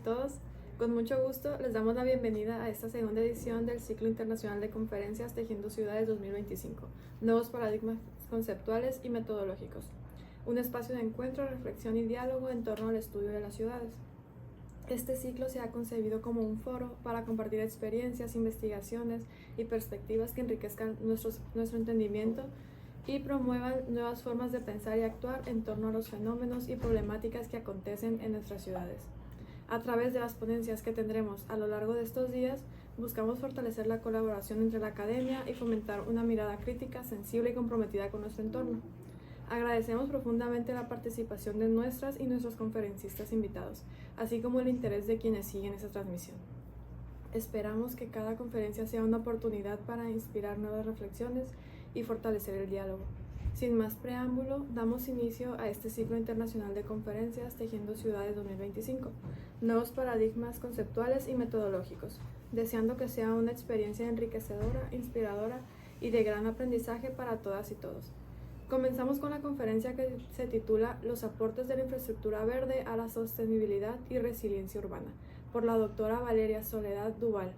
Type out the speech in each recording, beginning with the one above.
todos. Con mucho gusto les damos la bienvenida a esta segunda edición del Ciclo Internacional de Conferencias Tejiendo Ciudades 2025, Nuevos Paradigmas Conceptuales y Metodológicos. Un espacio de encuentro, reflexión y diálogo en torno al estudio de las ciudades. Este ciclo se ha concebido como un foro para compartir experiencias, investigaciones y perspectivas que enriquezcan nuestro entendimiento y promuevan nuevas formas de pensar y actuar en torno a los fenómenos y problemáticas que acontecen en nuestras ciudades. A través de las ponencias que tendremos a lo largo de estos días, buscamos fortalecer la colaboración entre la academia y fomentar una mirada crítica, sensible y comprometida con nuestro entorno. Agradecemos profundamente la participación de nuestras y nuestros conferencistas invitados, así como el interés de quienes siguen esta transmisión. Esperamos que cada conferencia sea una oportunidad para inspirar nuevas reflexiones y fortalecer el diálogo. Sin más preámbulo, damos inicio a este ciclo internacional de conferencias Tejiendo Ciudades 2025, Nuevos Paradigmas Conceptuales y Metodológicos, deseando que sea una experiencia enriquecedora, inspiradora y de gran aprendizaje para todas y todos. Comenzamos con la conferencia que se titula Los aportes de la infraestructura verde a la sostenibilidad y resiliencia urbana, por la doctora Valeria Soledad Duval,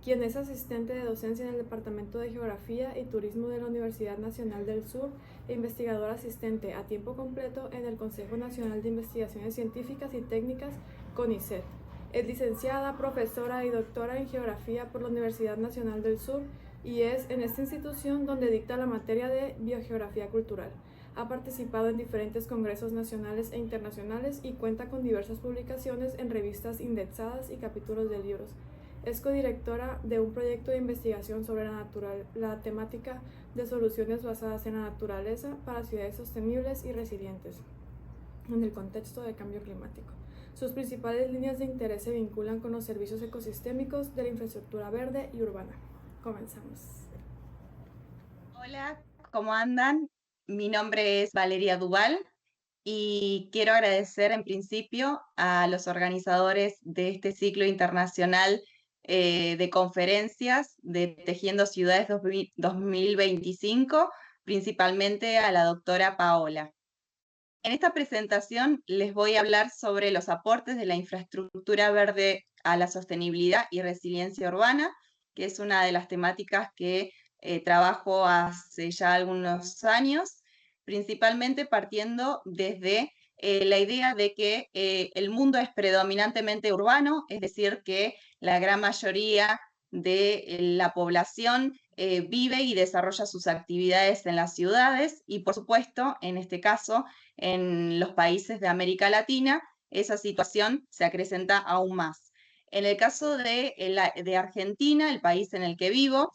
quien es asistente de docencia en el Departamento de Geografía y Turismo de la Universidad Nacional del Sur e investigadora asistente a tiempo completo en el Consejo Nacional de Investigaciones Científicas y Técnicas, CONICET. Es licenciada, profesora y doctora en Geografía por la Universidad Nacional del Sur y es en esta institución donde dicta la materia de Biogeografía Cultural. Ha participado en diferentes congresos nacionales e internacionales y cuenta con diversas publicaciones en revistas indexadas y capítulos de libros. Es codirectora de un proyecto de investigación sobre la temática de soluciones basadas en la naturaleza para ciudades sostenibles y resilientes en el contexto de cambio climático. Sus principales líneas de interés se vinculan con los servicios ecosistémicos de la infraestructura verde y urbana. Comenzamos. Hola, ¿cómo andan? Mi nombre es Valeria Duval y quiero agradecer en principio a los organizadores de este ciclo internacional de conferencias de Tejiendo Ciudades 2025, principalmente a la doctora Paola. En esta presentación les voy a hablar sobre los aportes de la infraestructura verde a la sostenibilidad y resiliencia urbana, que es una de las temáticas que trabajo hace ya algunos años, principalmente partiendo desde la idea de que el mundo es predominantemente urbano, es decir, que la gran mayoría de la población vive y desarrolla sus actividades en las ciudades y, por supuesto, en este caso, en los países de América Latina, esa situación se acrecenta aún más. En el caso de Argentina, el país en el que vivo,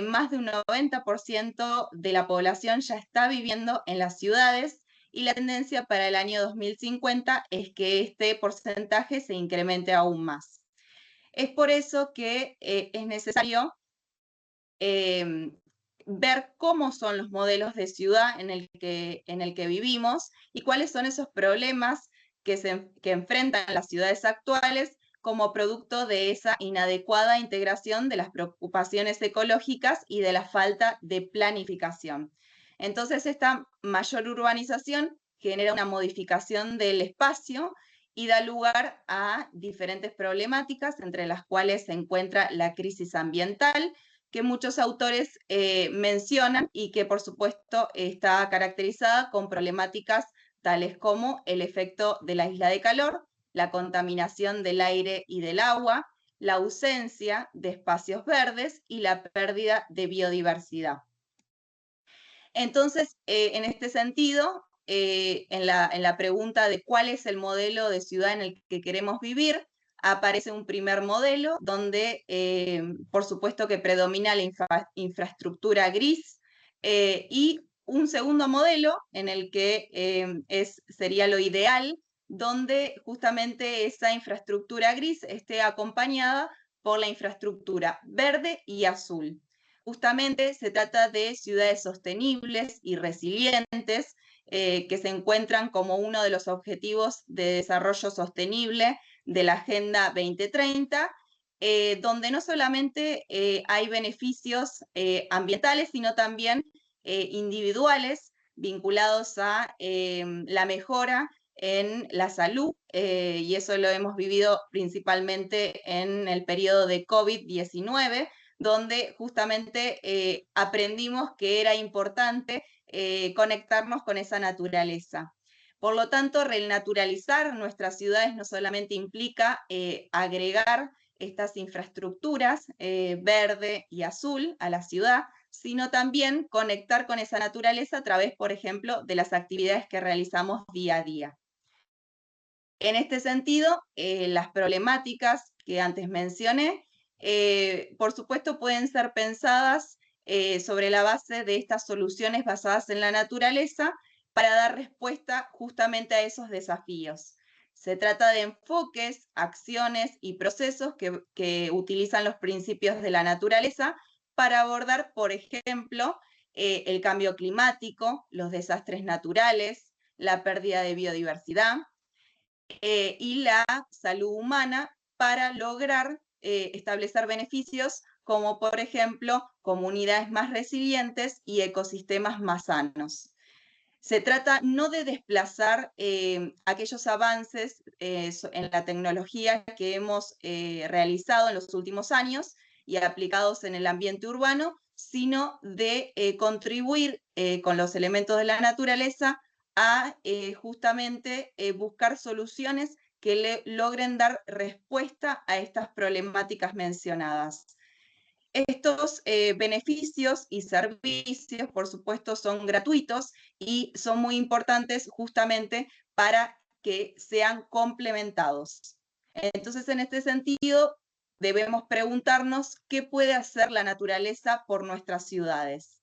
más de un 90% de la población ya está viviendo en las ciudades y la tendencia para el año 2050 es que este porcentaje se incremente aún más. Es por eso que es necesario ver cómo son los modelos de ciudad en el que vivimos y cuáles son esos problemas que enfrentan las ciudades actuales como producto de esa inadecuada integración de las preocupaciones ecológicas y de la falta de planificación. Entonces, esta mayor urbanización genera una modificación del espacio y da lugar a diferentes problemáticas, entre las cuales se encuentra la crisis ambiental, que muchos autores mencionan y que por supuesto está caracterizada con problemáticas tales como el efecto de la isla de calor, la contaminación del aire y del agua, la ausencia de espacios verdes y la pérdida de biodiversidad. Entonces, en este sentido, en la pregunta de cuál es el modelo de ciudad en el que queremos vivir, aparece un primer modelo donde, por supuesto, que predomina la infraestructura gris y un segundo modelo en el que sería lo ideal, donde justamente esa infraestructura gris esté acompañada por la infraestructura verde y azul. Justamente se trata de ciudades sostenibles y resilientes que se encuentran como uno de los objetivos de desarrollo sostenible de la Agenda 2030, donde no solamente hay beneficios ambientales, sino también individuales vinculados a la mejora en la salud, y eso lo hemos vivido principalmente en el periodo de COVID-19, donde justamente aprendimos que era importante conectarnos con esa naturaleza. Por lo tanto, renaturalizar nuestras ciudades no solamente implica agregar estas infraestructuras verde y azul a la ciudad, sino también conectar con esa naturaleza a través, por ejemplo, de las actividades que realizamos día a día. En este sentido, las problemáticas que antes mencioné, por supuesto, pueden ser pensadas sobre la base de estas soluciones basadas en la naturaleza para dar respuesta justamente a esos desafíos. Se trata de enfoques, acciones y procesos que utilizan los principios de la naturaleza para abordar, por ejemplo, el cambio climático, los desastres naturales, la pérdida de biodiversidad, y la salud humana para lograr establecer beneficios como, por ejemplo, comunidades más resilientes y ecosistemas más sanos. Se trata no de desplazar aquellos avances en la tecnología que hemos realizado en los últimos años y aplicados en el ambiente urbano, sino de contribuir con los elementos de la naturaleza a justamente buscar soluciones que logren dar respuesta a estas problemáticas mencionadas. Estos beneficios y servicios, por supuesto, son gratuitos y son muy importantes justamente para que sean complementados. Entonces, en este sentido, debemos preguntarnos qué puede hacer la naturaleza por nuestras ciudades.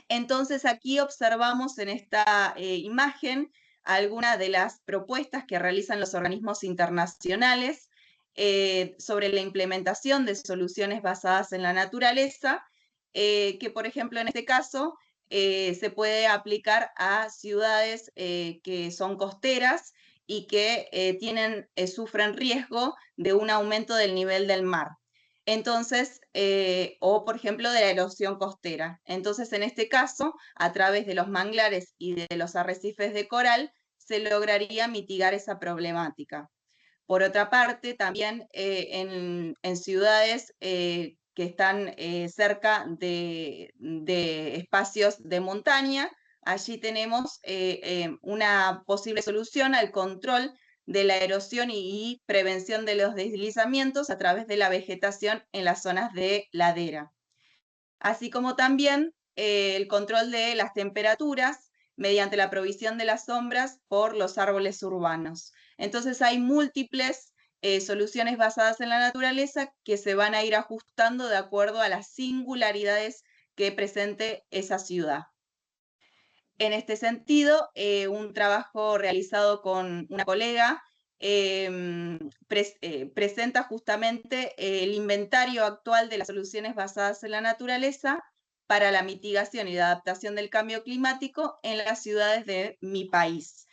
Entonces, aquí observamos en esta imagen algunas de las propuestas que realizan los organismos internacionales sobre la implementación de soluciones basadas en la naturaleza, que por ejemplo en este caso se puede aplicar a ciudades que son costeras y que sufren riesgo de un aumento del nivel del mar. Entonces, o por ejemplo de la erosión costera. Entonces, en este caso, a través de los manglares y de los arrecifes de coral, se lograría mitigar esa problemática. Por otra parte, también en ciudades que están cerca de espacios de montaña, allí tenemos una posible solución al control de la erosión y prevención de los deslizamientos a través de la vegetación en las zonas de ladera. Así como también el control de las temperaturas mediante la provisión de las sombras por los árboles urbanos. Entonces hay múltiples soluciones basadas en la naturaleza que se van a ir ajustando de acuerdo a las singularidades que presente esa ciudad. En este sentido, un trabajo realizado con una colega presenta justamente el inventario actual de las soluciones basadas en la naturaleza para la mitigación y la adaptación del cambio climático en las ciudades de mi país.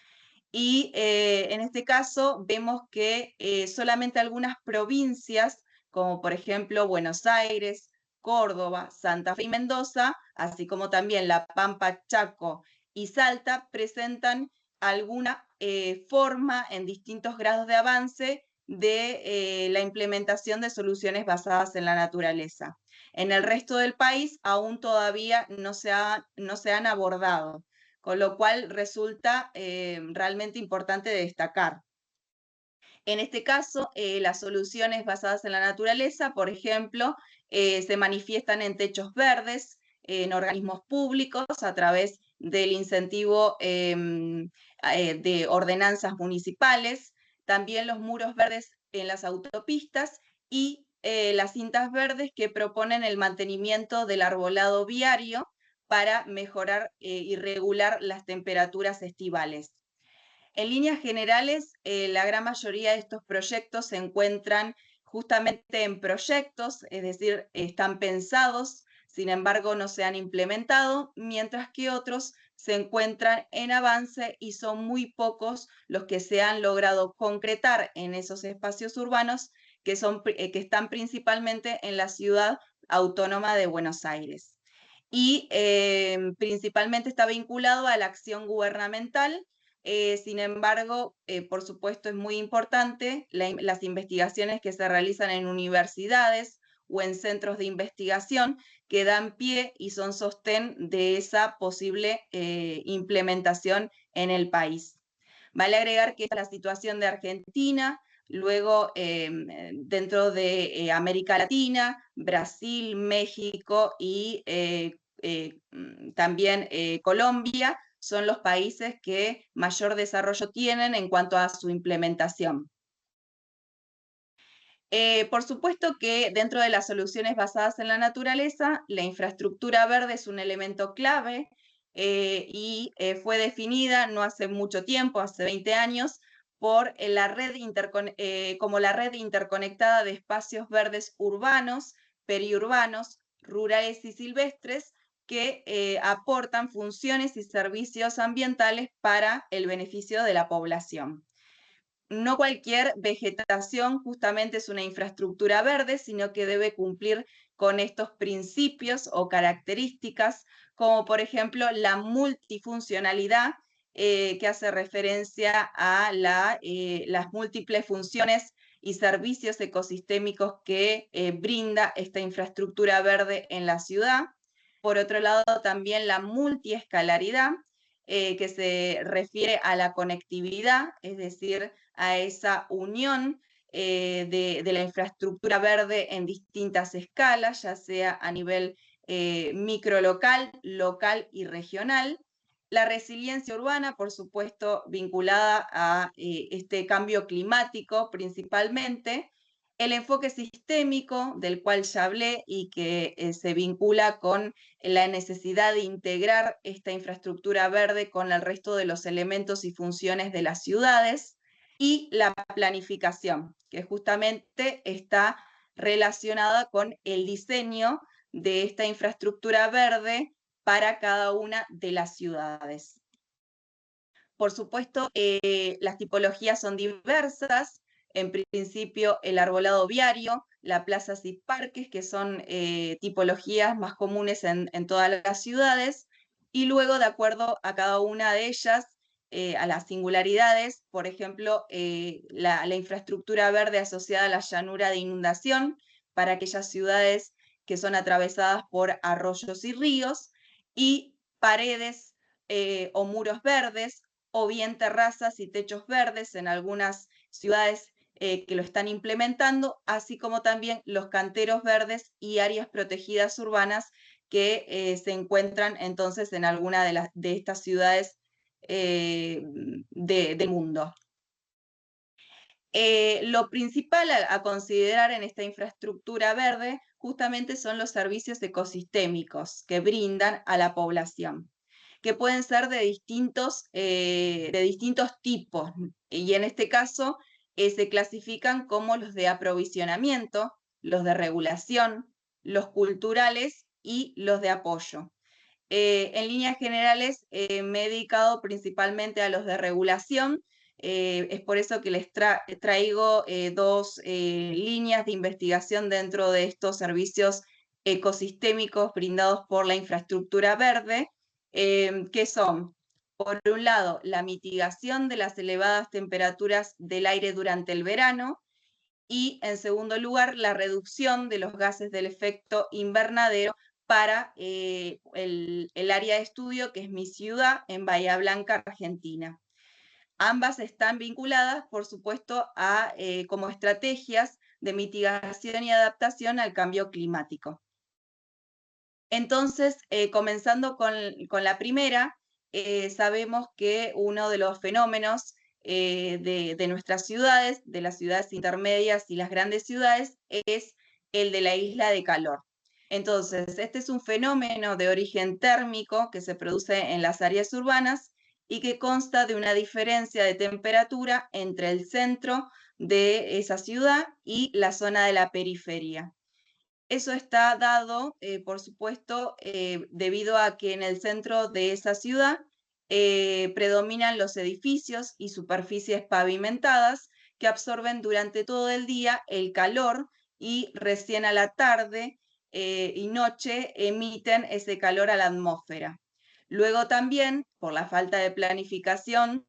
Y en este caso vemos que solamente algunas provincias, como por ejemplo Buenos Aires, Córdoba, Santa Fe y Mendoza, así como también La Pampa, Chaco y Salta, presentan alguna forma en distintos grados de avance de la implementación de soluciones basadas en la naturaleza. En el resto del país aún todavía no se han abordado, con lo cual resulta realmente importante de destacar. En este caso, las soluciones basadas en la naturaleza, por ejemplo, se manifiestan en techos verdes, en organismos públicos, a través del incentivo de ordenanzas municipales, también los muros verdes en las autopistas y las cintas verdes que proponen el mantenimiento del arbolado viario para mejorar y regular las temperaturas estivales. En líneas generales, la gran mayoría de estos proyectos se encuentran justamente en proyectos, es decir, están pensados, sin embargo no se han implementado, mientras que otros se encuentran en avance y son muy pocos los que se han logrado concretar en esos espacios urbanos que están principalmente en la ciudad autónoma de Buenos Aires. Y principalmente está vinculado a la acción gubernamental Sin embargo, por supuesto, es muy importante las investigaciones que se realizan en universidades o en centros de investigación que dan pie y son sostén de esa posible implementación en el país. Vale agregar que esta es la situación de Argentina, luego dentro de América Latina, Brasil, México y también Colombia son los países que mayor desarrollo tienen en cuanto a su implementación. Por supuesto que dentro de las soluciones basadas en la naturaleza, la infraestructura verde es un elemento clave y fue definida no hace mucho tiempo, hace 20 años, por como la red interconectada de espacios verdes urbanos, periurbanos, rurales y silvestres que aportan funciones y servicios ambientales para el beneficio de la población. No cualquier vegetación justamente es una infraestructura verde, sino que debe cumplir con estos principios o características, como por ejemplo la multifuncionalidad, que hace referencia a las múltiples funciones y servicios ecosistémicos que brinda esta infraestructura verde en la ciudad. Por otro lado, también la multiescalaridad, que se refiere a la conectividad, es decir, a esa unión de la infraestructura verde en distintas escalas, ya sea a nivel microlocal, local y regional. La resiliencia urbana, por supuesto, vinculada a este cambio climático principalmente. El enfoque sistémico, del cual ya hablé y que se vincula con la necesidad de integrar esta infraestructura verde con el resto de los elementos y funciones de las ciudades, y la planificación, que justamente está relacionada con el diseño de esta infraestructura verde para cada una de las ciudades. Por supuesto, las tipologías son diversas. En principio, el arbolado viario, las plazas y parques, que son tipologías más comunes en todas las ciudades, y luego, de acuerdo a cada una de ellas, a las singularidades, por ejemplo, la infraestructura verde asociada a la llanura de inundación para aquellas ciudades que son atravesadas por arroyos y ríos, y paredes o muros verdes, o bien terrazas y techos verdes en algunas ciudades que lo están implementando, así como también los canteros verdes y áreas protegidas urbanas que se encuentran entonces en alguna de estas ciudades del mundo. Lo principal a considerar en esta infraestructura verde justamente son los servicios ecosistémicos que brindan a la población, que pueden ser de distintos tipos, y en este caso se clasifican como los de aprovisionamiento, los de regulación, los culturales y los de apoyo. En líneas generales me he dedicado principalmente a los de regulación. Es por eso que les traigo dos líneas de investigación dentro de estos servicios ecosistémicos brindados por la infraestructura verde, que son, por un lado, la mitigación de las elevadas temperaturas del aire durante el verano, y en segundo lugar, la reducción de los gases del efecto invernadero para el área de estudio, que es mi ciudad, en Bahía Blanca, Argentina. Ambas están vinculadas, por supuesto, como estrategias de mitigación y adaptación al cambio climático. Entonces, comenzando con la primera, sabemos que uno de los fenómenos de nuestras ciudades, de las ciudades intermedias y las grandes ciudades, es el de la isla de calor. Entonces, este es un fenómeno de origen térmico que se produce en las áreas urbanas y que consta de una diferencia de temperatura entre el centro de esa ciudad y la zona de la periferia. Eso está dado, por supuesto, debido a que en el centro de esa ciudad predominan los edificios y superficies pavimentadas que absorben durante todo el día el calor, y recién a la tarde y noche emiten ese calor a la atmósfera. Luego también, por la falta de planificación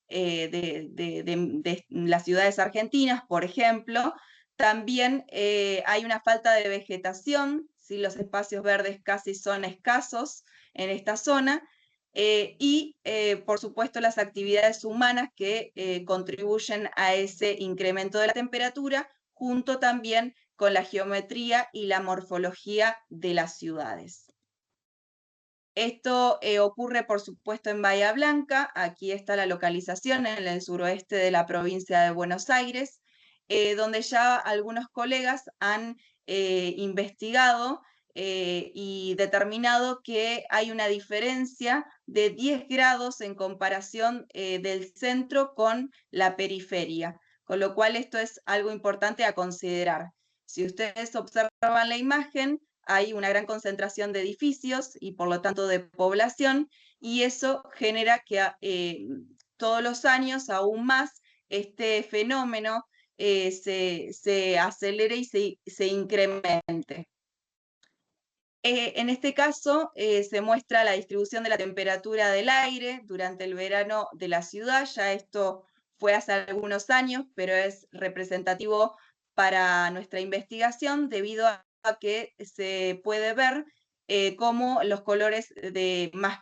de las ciudades argentinas, por ejemplo. También hay una falta de vegetación, ¿sí? Los espacios verdes casi son escasos en esta zona. Y, por supuesto, las actividades humanas que contribuyen a ese incremento de la temperatura, junto también con la geometría y la morfología de las ciudades. Esto ocurre, por supuesto, en Bahía Blanca. Aquí está la localización en el suroeste de la provincia de Buenos Aires, donde ya algunos colegas han investigado y determinado que hay una diferencia de 10 grados en comparación del centro con la periferia, con lo cual esto es algo importante a considerar. Si ustedes observan la imagen, hay una gran concentración de edificios y por lo tanto de población, y eso genera que todos los años aún más este fenómeno se acelere y se incremente. En este caso se muestra la distribución de la temperatura del aire durante el verano de la ciudad. Ya esto fue hace algunos años, pero es representativo para nuestra investigación debido a que se puede ver cómo los colores más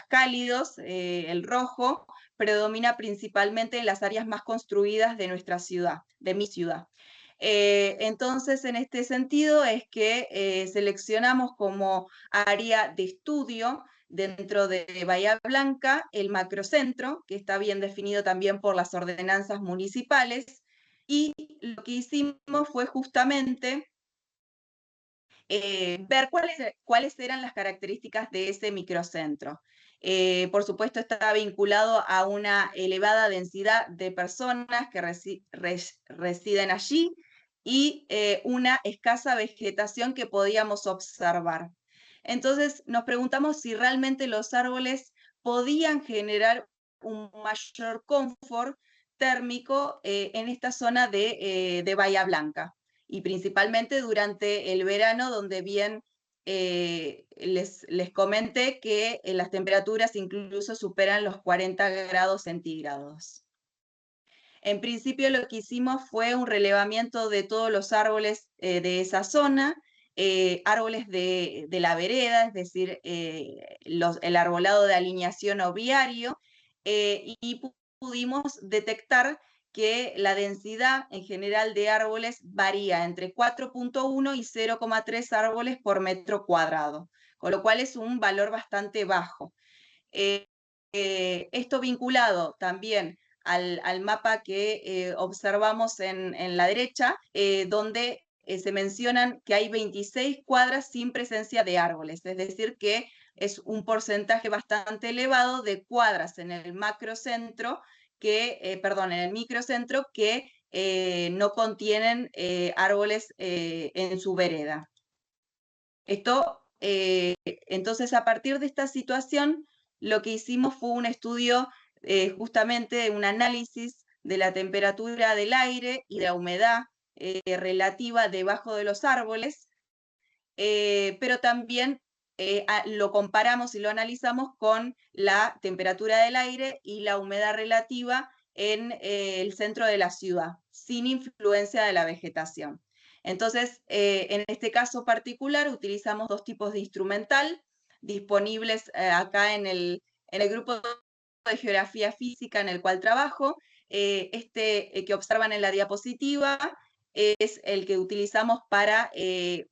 cálidos, el rojo, predomina principalmente en las áreas más construidas de nuestra ciudad, de mi ciudad. Entonces, en este sentido es que seleccionamos como área de estudio dentro de Bahía Blanca el macrocentro, que está bien definido también por las ordenanzas municipales, y lo que hicimos fue justamente ver cuáles eran las características de ese microcentro. Por supuesto, está vinculado a una elevada densidad de personas que residen allí y una escasa vegetación que podíamos observar. Entonces, nos preguntamos si realmente los árboles podían generar un mayor confort térmico en esta zona de Bahía Blanca, y principalmente durante el verano, donde bien les comenté que las temperaturas incluso superan los 40 grados centígrados. En principio lo que hicimos fue un relevamiento de todos los árboles de esa zona, árboles de la vereda, es decir, el arbolado de alineación o viario, y pudimos detectar que la densidad en general de árboles varía entre 4.1 y 0,3 árboles por metro cuadrado, con lo cual es un valor bastante bajo. Esto vinculado también al mapa que observamos en la derecha, donde se mencionan que hay 26 cuadras sin presencia de árboles, es decir, que es un porcentaje bastante elevado de cuadras en el macrocentro en el microcentro que no contienen árboles en su vereda. Esto, entonces, a partir de esta situación, lo que hicimos fue un estudio, justamente un análisis de la temperatura del aire y de la humedad relativa debajo de los árboles, pero también lo comparamos y lo analizamos con la temperatura del aire y la humedad relativa en el centro de la ciudad, sin influencia de la vegetación. Entonces, en este caso particular, utilizamos dos tipos de instrumental disponibles acá en el grupo de geografía física en el cual trabajo. Que observan en la diapositiva es el que utilizamos para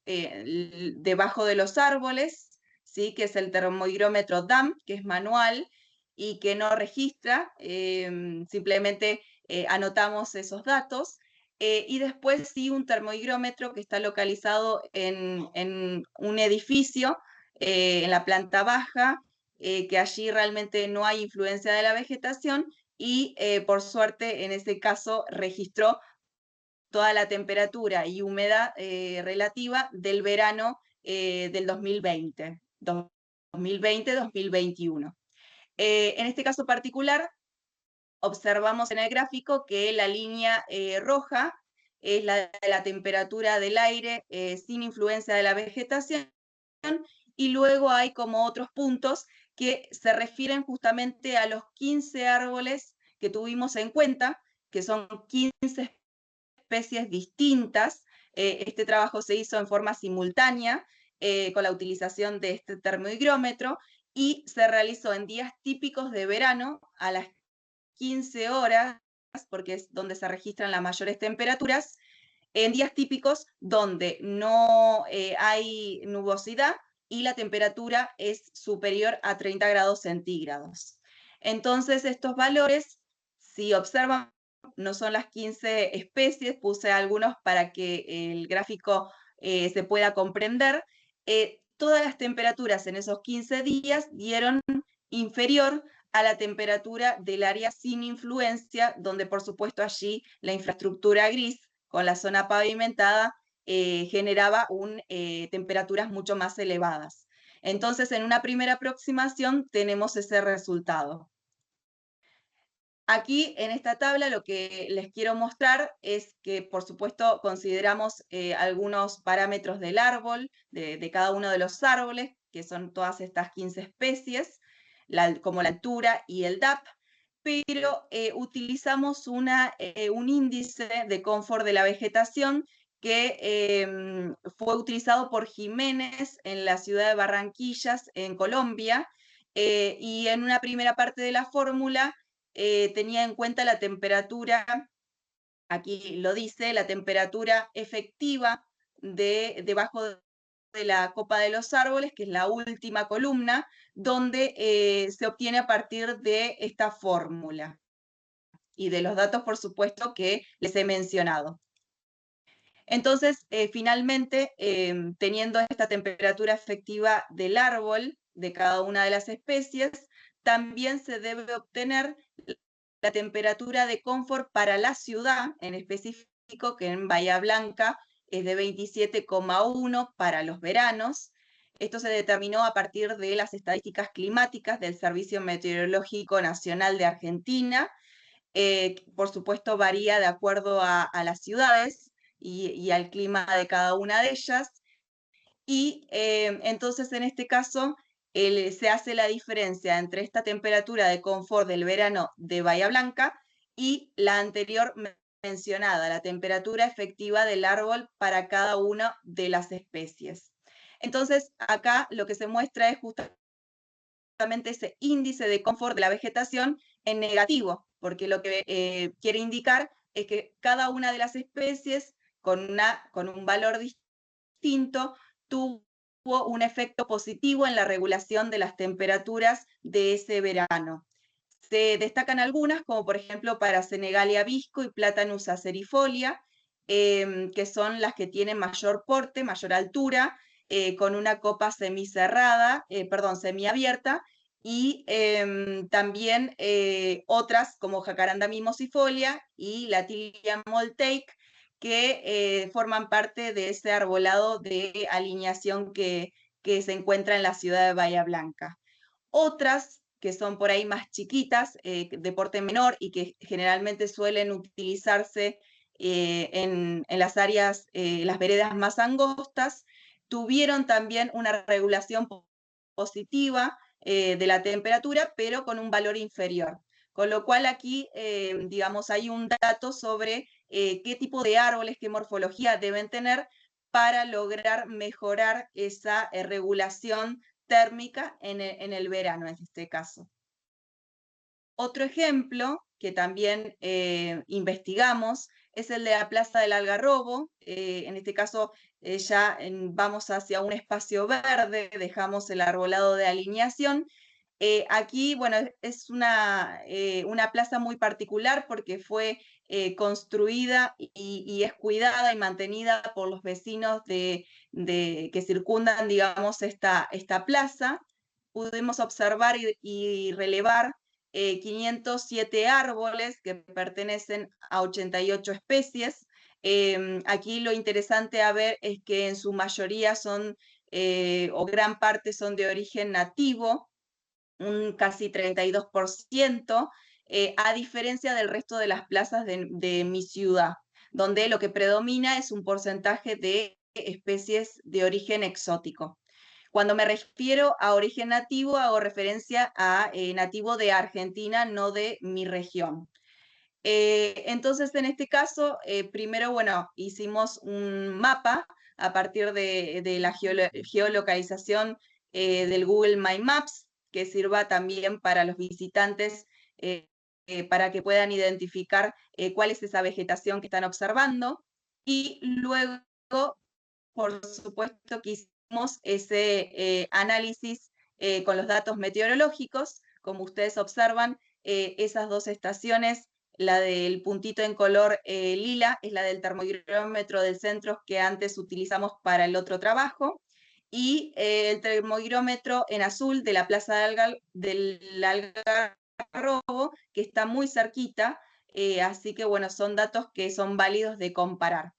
debajo de los árboles, ¿sí? Que es el termohigrómetro DAM, que es manual y que no registra, simplemente anotamos esos datos. Y después sí un termohigrómetro que está localizado en un edificio, en la planta baja, que allí realmente no hay influencia de la vegetación y por suerte en ese caso registró toda la temperatura y humedad relativa del verano del 2020-2021. En este caso particular, observamos en el gráfico que la línea roja es la de la temperatura del aire sin influencia de la vegetación, y luego hay como otros puntos que se refieren justamente a los 15 árboles que tuvimos en cuenta, que son 15 especies distintas. Este trabajo se hizo en forma simultánea con la utilización de este termohigrómetro y se realizó en días típicos de verano a las 15 horas, porque es donde se registran las mayores temperaturas, en días típicos donde no hay nubosidad y la temperatura es superior a 30 grados centígrados. Entonces, estos valores, si observan, no son las 15 especies, puse algunos para que el gráfico se pueda comprender. Todas las temperaturas en esos 15 días dieron inferior a la temperatura del área sin influencia, donde por supuesto allí la infraestructura gris con la zona pavimentada generaba temperaturas mucho más elevadas. Entonces, en una primera aproximación tenemos ese resultado. Aquí en esta tabla lo que les quiero mostrar es que, por supuesto, consideramos algunos parámetros del árbol, de cada uno de los árboles, que son todas estas 15 especies, como la altura y el DAP, pero utilizamos un índice de confort de la vegetación que fue utilizado por Jiménez en la ciudad de Barranquillas, en Colombia, y en una primera parte de la fórmula tenía en cuenta la temperatura, aquí lo dice, la temperatura efectiva debajo de la copa de los árboles, que es la última columna, donde se obtiene a partir de esta fórmula y de los datos, por supuesto, que les he mencionado. Entonces, finalmente, teniendo esta temperatura efectiva del árbol, de cada una de las especies, también se debe obtener la temperatura de confort para la ciudad, en específico, que en Bahía Blanca es de 27,1 para los veranos. Esto se determinó a partir de las estadísticas climáticas del Servicio Meteorológico Nacional de Argentina. Por supuesto, varía de acuerdo a las ciudades y al clima de cada una de ellas. Y entonces, en este caso, se hace la diferencia entre esta temperatura de confort del verano de Bahía Blanca y la anterior mencionada, la temperatura efectiva del árbol para cada una de las especies. Entonces, acá lo que se muestra es justamente ese índice de confort de la vegetación en negativo, porque lo que quiere indicar es que cada una de las especies con un valor distinto tuvo un efecto positivo en la regulación de las temperaturas de ese verano. Se destacan algunas, como por ejemplo Paracenegalia visco y Platanus acerifolia, que son las que tienen mayor porte, mayor altura, con una copa semiabierta, y también otras como Jacaranda mimosifolia y Latilia molteic, que forman parte de ese arbolado de alineación que se encuentra en la ciudad de Bahía Blanca. Otras que son por ahí más chiquitas, de porte menor y que generalmente suelen utilizarse en las áreas, las veredas más angostas, tuvieron también una regulación positiva de la temperatura, pero con un valor inferior. Con lo cual aquí, digamos, hay un dato sobre qué tipo de árboles, qué morfología deben tener para lograr mejorar esa regulación térmica en el verano, en este caso. Otro ejemplo que también investigamos es el de la Plaza del Algarrobo. En este caso ya vamos hacia un espacio verde, dejamos el arbolado de alineación. Aquí, bueno, es una plaza muy particular porque fue construida y es cuidada y mantenida por los vecinos que circundan, digamos, esta plaza. Pudimos observar y relevar 507 árboles que pertenecen a 88 especies. Aquí lo interesante a ver es que en su mayoría son, o gran parte son de origen nativo, un casi 32%, a diferencia del resto de las plazas de mi ciudad, donde lo que predomina es un porcentaje de especies de origen exótico. Cuando me refiero a origen nativo, hago referencia a nativo de Argentina, no de mi región. Entonces, en este caso, primero, bueno, hicimos un mapa a partir de la geolocalización del Google My Maps, que sirva también para los visitantes, para que puedan identificar cuál es esa vegetación que están observando. Y luego, por supuesto, que hicimos ese análisis con los datos meteorológicos. Como ustedes observan, esas dos estaciones, la del puntito en color lila es la del termohigrómetro del centro que antes utilizamos para el otro trabajo, y el termohigrómetro en azul de la Plaza del Algarrobo, que está muy cerquita, así que bueno, son datos que son válidos de comparar.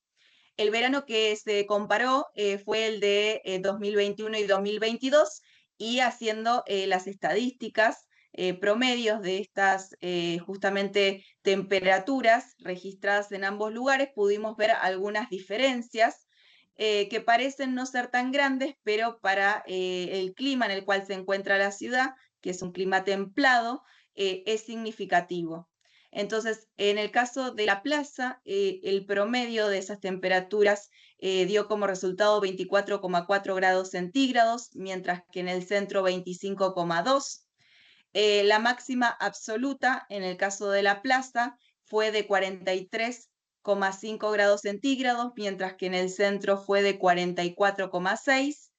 El verano que se comparó fue el de 2021 y 2022, y haciendo las estadísticas promedios de estas justamente temperaturas registradas en ambos lugares, pudimos ver algunas diferencias que parecen no ser tan grandes, pero para el clima en el cual se encuentra la ciudad, que es un clima templado, es significativo. Entonces, en el caso de la plaza, el promedio de esas temperaturas dio como resultado 24,4 grados centígrados, mientras que en el centro 25,2. La máxima absoluta en el caso de la plaza fue de 43,5 grados centígrados, mientras que en el centro fue de 44,6.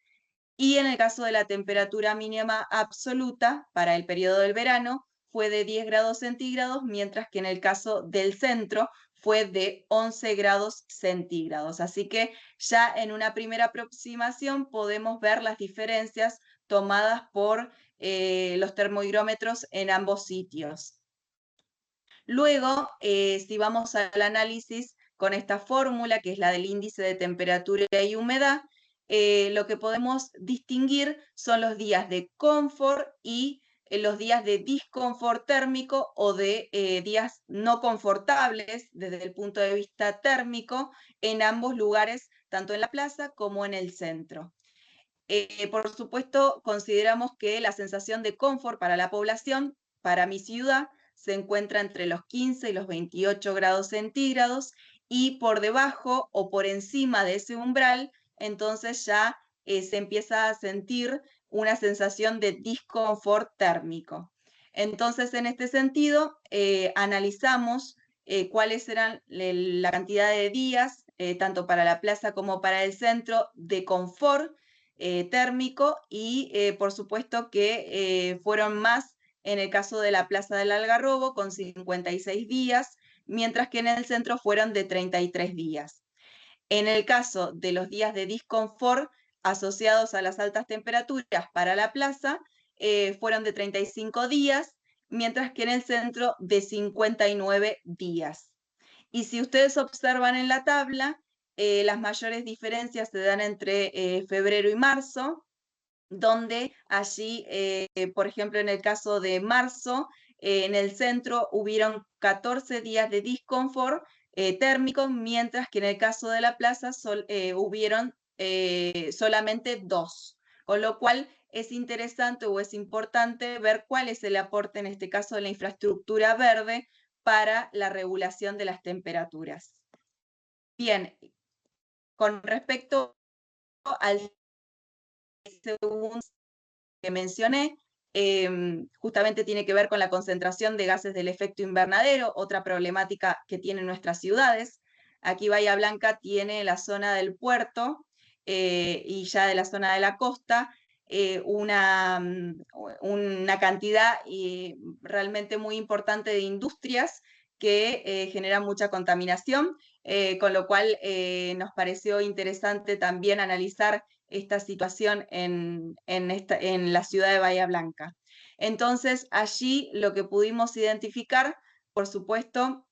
Y en el caso de la temperatura mínima absoluta para el periodo del verano fue de 10 grados centígrados, mientras que en el caso del centro fue de 11 grados centígrados. Así que ya en una primera aproximación podemos ver las diferencias tomadas por los termohigrómetros en ambos sitios. Luego, si vamos al análisis con esta fórmula, que es la del índice de temperatura y humedad, lo que podemos distinguir son los días de confort y los días de disconfort térmico, o de días no confortables desde el punto de vista térmico, en ambos lugares, tanto en la plaza como en el centro. Por supuesto, consideramos que la sensación de confort para la población, para mi ciudad, se encuentra entre los 15 y los 28 grados centígrados, y por debajo o por encima de ese umbral, entonces ya se empieza a sentir una sensación de disconfort térmico. Entonces, en este sentido, analizamos cuáles eran la cantidad de días, tanto para la plaza como para el centro, de confort térmico, y por supuesto que fueron más en el caso de la Plaza del Algarrobo, con 56 días, mientras que en el centro fueron de 33 días. En el caso de los días de disconfort asociados a las altas temperaturas para la plaza, fueron de 35 días, mientras que en el centro de 59 días. Y si ustedes observan en la tabla, las mayores diferencias se dan entre febrero y marzo, donde allí, por ejemplo, en el caso de marzo, en el centro hubieron 14 días de disconfort térmico, mientras que en el caso de la plaza hubieron solamente 2, con lo cual es interesante o es importante ver cuál es el aporte, en este caso, de la infraestructura verde para la regulación de las temperaturas. Bien, con respecto al segundo que mencioné, justamente tiene que ver con la concentración de gases del efecto invernadero, otra problemática que tienen nuestras ciudades. Aquí Bahía Blanca tiene la zona del puerto y ya de la zona de la costa una cantidad realmente muy importante de industrias que generan mucha contaminación, con lo cual nos pareció interesante también analizar esta situación en la ciudad de Bahía Blanca. Entonces, allí lo que pudimos identificar, por supuesto,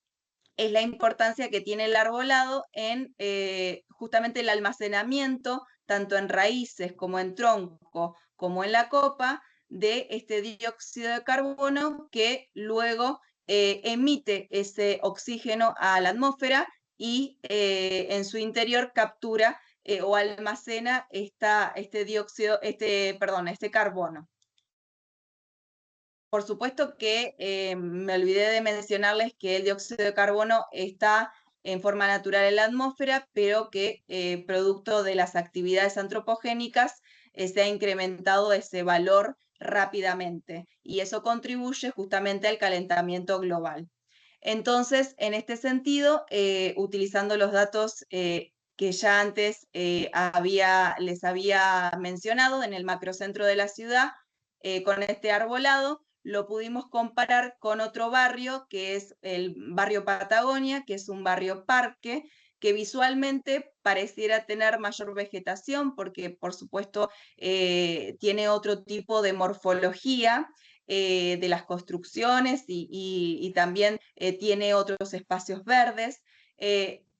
es la importancia que tiene el arbolado en justamente el almacenamiento, tanto en raíces como en tronco, como en la copa, de este dióxido de carbono, que luego emite ese oxígeno a la atmósfera y en su interior captura o almacena este carbono. Por supuesto que me olvidé de mencionarles que el dióxido de carbono está en forma natural en la atmósfera, pero que producto de las actividades antropogénicas se ha incrementado ese valor rápidamente y eso contribuye justamente al calentamiento global. Entonces, en este sentido, utilizando los datos que ya antes les había mencionado en el macrocentro de la ciudad, con este arbolado, lo pudimos comparar con otro barrio, que es el barrio Patagonia, que es un barrio parque, que visualmente pareciera tener mayor vegetación, porque por supuesto tiene otro tipo de morfología de las construcciones y también tiene otros espacios verdes,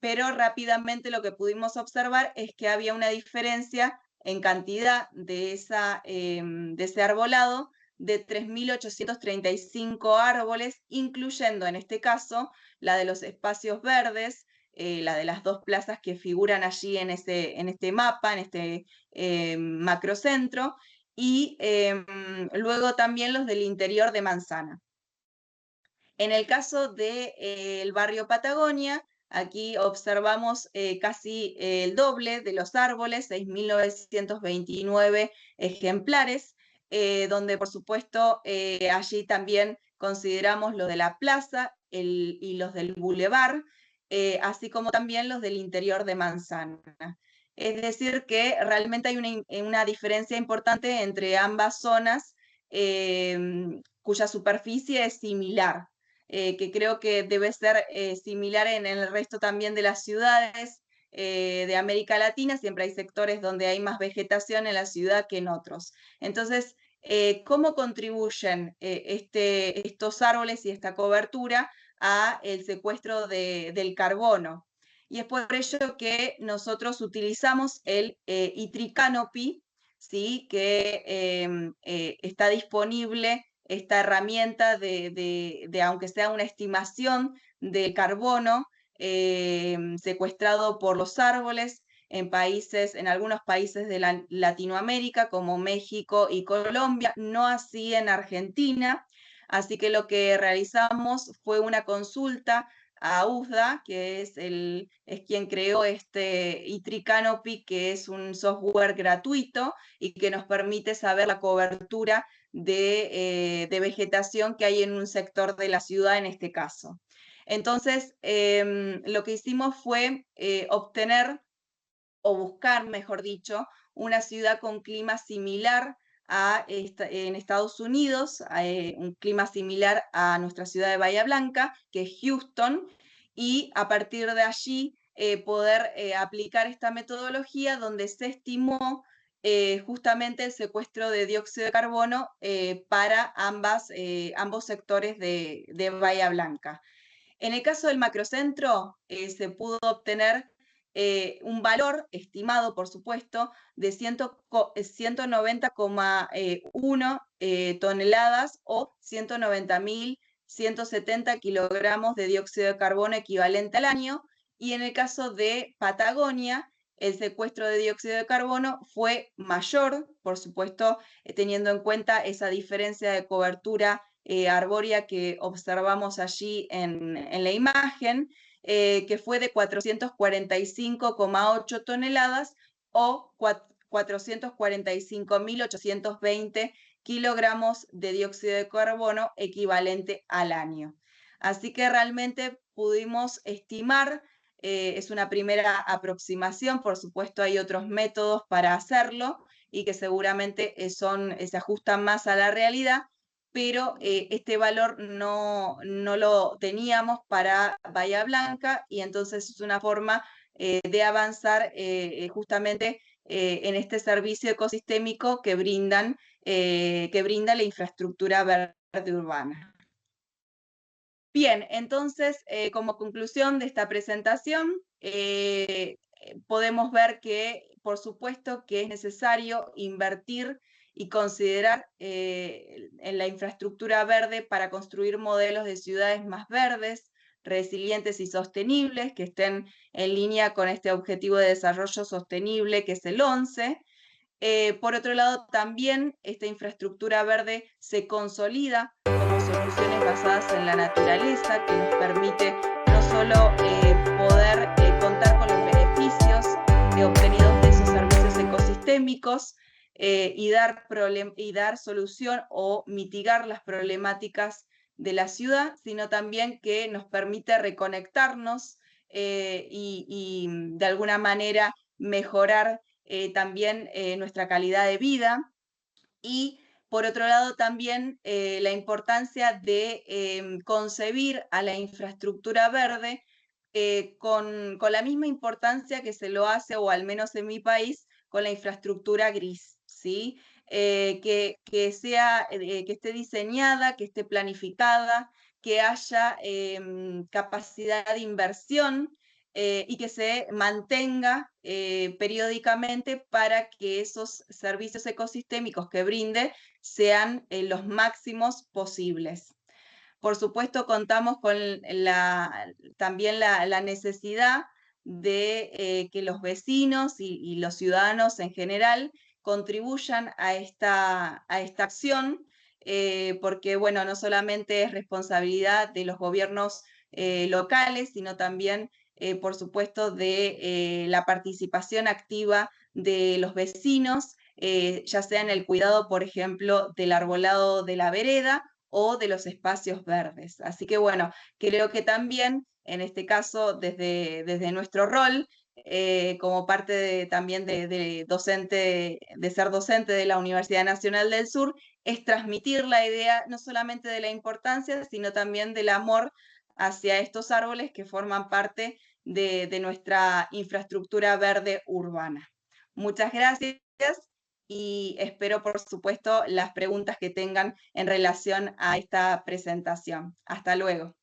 pero rápidamente lo que pudimos observar es que había una diferencia en cantidad de ese arbolado de 3.835 árboles, incluyendo en este caso la de los espacios verdes, la de las dos plazas que figuran allí en este mapa, en este macrocentro, y luego también los del interior de Manzana. En el caso del barrio Patagonia, aquí observamos casi el doble de los árboles, 6.929 ejemplares, donde por supuesto allí también consideramos los de la plaza y los del bulevar, así como también los del interior de Manzana. Es decir, que realmente hay una diferencia importante entre ambas zonas cuya superficie es similar, que creo que debe ser similar en el resto también de las ciudades de América Latina. Siempre hay sectores donde hay más vegetación en la ciudad que en otros. Entonces, ¿cómo contribuyen estos árboles y esta cobertura a el secuestro del carbono? Y es por ello que nosotros utilizamos el e-tree canopy, ¿sí? Que está disponible esta herramienta aunque sea una estimación de carbono secuestrado por los árboles en algunos países de Latinoamérica, como México y Colombia, no así en Argentina. Así que lo que realizamos fue una consulta a USDA, que es quien creó este e-tree canopy, que es un software gratuito y que nos permite saber la cobertura de vegetación que hay en un sector de la ciudad en este caso. Entonces, lo que hicimos fue obtener o buscar, mejor dicho, una ciudad con clima similar en Estados Unidos, un clima similar a nuestra ciudad de Bahía Blanca, que es Houston, y a partir de allí poder aplicar esta metodología donde se estimó justamente el secuestro de dióxido de carbono para ambos sectores de Bahía Blanca. En el caso del macrocentro, se pudo obtener un valor estimado, por supuesto, de 190,1 toneladas o 190.170 kilogramos de dióxido de carbono equivalente al año. Y en el caso de Patagonia, el secuestro de dióxido de carbono fue mayor, por supuesto, teniendo en cuenta esa diferencia de cobertura arbórea que observamos allí en la imagen, que fue de 445,8 toneladas o 445.820 kilogramos de dióxido de carbono equivalente al año. Así que realmente pudimos estimar, es una primera aproximación, por supuesto hay otros métodos para hacerlo y que seguramente se ajustan más a la realidad, pero este valor no lo teníamos para Bahía Blanca y entonces es una forma de avanzar justamente en este servicio ecosistémico que brinda la infraestructura verde urbana. Bien, entonces, como conclusión de esta presentación, podemos ver que, por supuesto, que es necesario invertir y considerar en la infraestructura verde para construir modelos de ciudades más verdes, resilientes y sostenibles, que estén en línea con este objetivo de desarrollo sostenible, que es el 11. Por otro lado, también esta infraestructura verde se consolida como soluciones basadas en la naturaleza, que nos permite no solo poder contar con los beneficios obtenidos de esos servicios ecosistémicos y dar solución o mitigar las problemáticas de la ciudad, sino también que nos permite reconectarnos y de alguna manera mejorar también nuestra calidad de vida. Y por otro lado también la importancia de concebir a la infraestructura verde con la misma importancia que se lo hace, o al menos en mi país, con la infraestructura gris, ¿sí? Que esté diseñada, que esté planificada, que haya capacidad de inversión y que se mantenga periódicamente para que esos servicios ecosistémicos que brinde sean los máximos posibles. Por supuesto, contamos con también la necesidad de que los vecinos y los ciudadanos en general contribuyan a esta acción, porque bueno, no solamente es responsabilidad de los gobiernos locales, sino también, por supuesto, de la participación activa de los vecinos, ya sea en el cuidado, por ejemplo, del arbolado de la vereda o de los espacios verdes. Así que bueno, creo que también en este caso desde nuestro rol, como parte también docente, de ser docente de la Universidad Nacional del Sur, es transmitir la idea no solamente de la importancia, sino también del amor hacia estos árboles que forman parte de nuestra infraestructura verde urbana. Muchas gracias y espero, por supuesto, las preguntas que tengan en relación a esta presentación. Hasta luego.